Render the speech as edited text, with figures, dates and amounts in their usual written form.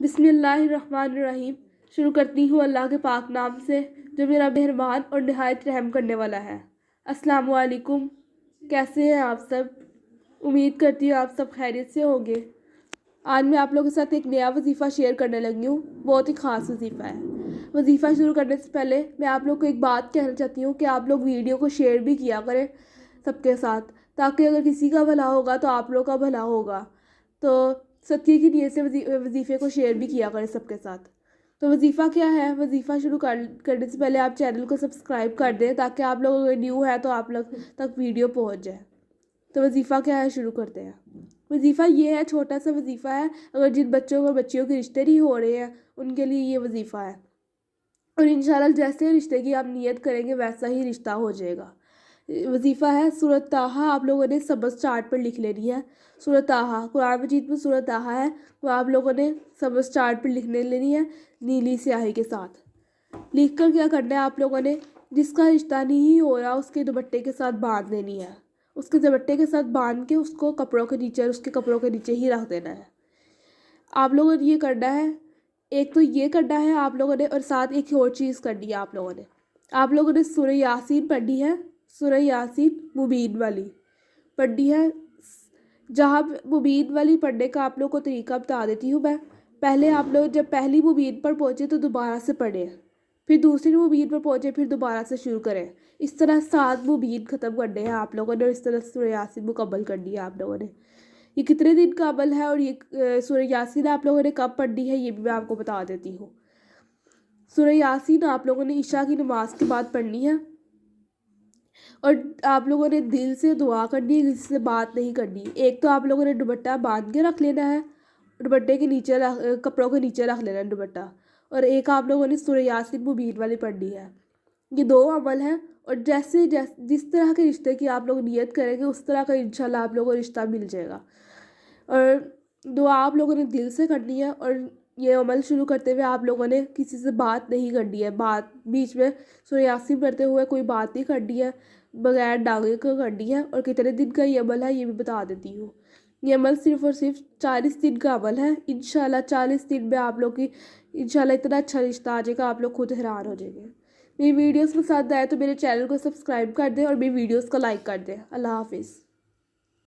बिस्मिल्लाहिर्रहमानिर्रहीम। शुरू करती हूँ अल्लाह के पाक नाम से जो मेरा मेहरबान और नहायत रहम करने वाला है। अस्सलामु अलैकुम। कैसे हैं आप सब? उम्मीद करती हूँ आप सब खैरियत से होंगे। आज मैं आप लोगों के साथ एक नया वजीफ़ा शेयर करने लगी हूँ। बहुत ही ख़ास वजीफ़ा है। वजीफ़ा शुरू करने से पहले मैं आप लोग को एक बात कहना चाहती हूँ कि आप लोग वीडियो को शेयर भी किया करें सबके साथ, ताकि अगर किसी का भला होगा तो आप लोग का भला होगा। तो सदक़े की नीयत से वजीफ़े को शेयर भी किया करें सबके साथ। तो वजीफ़ा क्या है? वजीफ़ा शुरू करने से पहले आप चैनल को सब्सक्राइब कर दें, ताकि आप लोग अगर न्यू है तो आप लोग तक वीडियो पहुँच जाए। तो वजीफ़ा क्या है, शुरू करते हैं। वजीफ़ा ये है, छोटा सा वजीफ़ा है। अगर जिन बच्चों को बच्चियों के रिश्ते नहीं हो रहे हैं उनके लिए ये वजीफ़ा है, और इंशाल्लाह जैसे रिश्ते की आप नियत करेंगे वैसा ही रिश्ता हो जाएगा। वजीफ़ा है सूरत ताहा। आप लोगों ने सबस चार्ट पर लिख लेनी है। सूरत ताहा, कुरान मजीद में सूरत ताहा है, तो आप लोगों ने सबस चार्ट पर लिखने लेनी है नीली स्याही के साथ। लिख कर क्या करना है, आप लोगों ने जिसका रिश्ता नहीं हो रहा उसके दुपट्टे के साथ बांध देनी है। उसके दुपट्टे के साथ बांध के उसको कपड़ों के नीचे, उसके कपड़ों के नीचे ही रख देना है। आप लोगों ने ये करना है, एक तो ये करना है आप लोगों ने, और साथ एक और चीज़ करनी है आप लोगों ने सूरह यासीन पढ़नी है। सूरह यासीन मुबीन वाली पढ़नी है। जहाँ मुबीन वाली पढ़ने का आप लोग को तरीका बता देती हूँ मैं। पहले आप लोग जब पहली मुबीन पर पहुँचे तो दोबारा से पढ़ें, फिर दूसरी मुबीन पर पहुँचे फिर दोबारा से शुरू करें। इस तरह 7 मुबीन ख़त्म करने हैं आप लोगों ने, और इस तरह सूरह यासीन मुकम्मल करनी है आप लोगों ने। ये कितने दिन का अमल है और ये सूरह यासीन आप लोगों ने कब पढ़नी है ये भी मैं आपको बता देती हूँ। सूरह यासीन आप लोगों ने इशा की नमाज के बाद पढ़नी है, और आप लोगों ने दिल से दुआ करनी है, किसी से बात नहीं करनी। एक तो आप लोगों ने दुपट्टा बांध के रख लेना है, दुपट्टे के नीचे कपड़ों के नीचे रख लेना है दुपट्टा, और एक आप लोगों ने सूरह यासीन मुबीन वाली पढ़नी है। ये 2 अमल हैं, और जैसे जिस तरह के रिश्ते की आप लोग नियत करेंगे उस तरह का इंशाल्लाह आप लोगों को रिश्ता मिल जाएगा। और दुआ आप लोगों ने दिल से करनी है, और ये अमल शुरू करते हुए आप लोगों ने किसी से बात नहीं करनी है। बात बीच में सूरह यासीन पढ़ते हुए कोई बात नहीं करनी है, बगैर डांगे को करनी है। और कितने दिन का ये अमल है ये भी बता देती हूँ। ये अमल सिर्फ़ और सिर्फ 40 दिन का अमल है। इंशाल्लाह 40 दिन में आप लोग की इंशाल्लाह इतना अच्छा रिश्ता आ जाएगा, आप लोग खुद हैरान हो जाएंगे। मेरी वीडियोस पसंद आए तो मेरे चैनल को सब्सक्राइब कर दें और मेरी वीडियोस को लाइक कर दें। अल्लाह हाफिज़।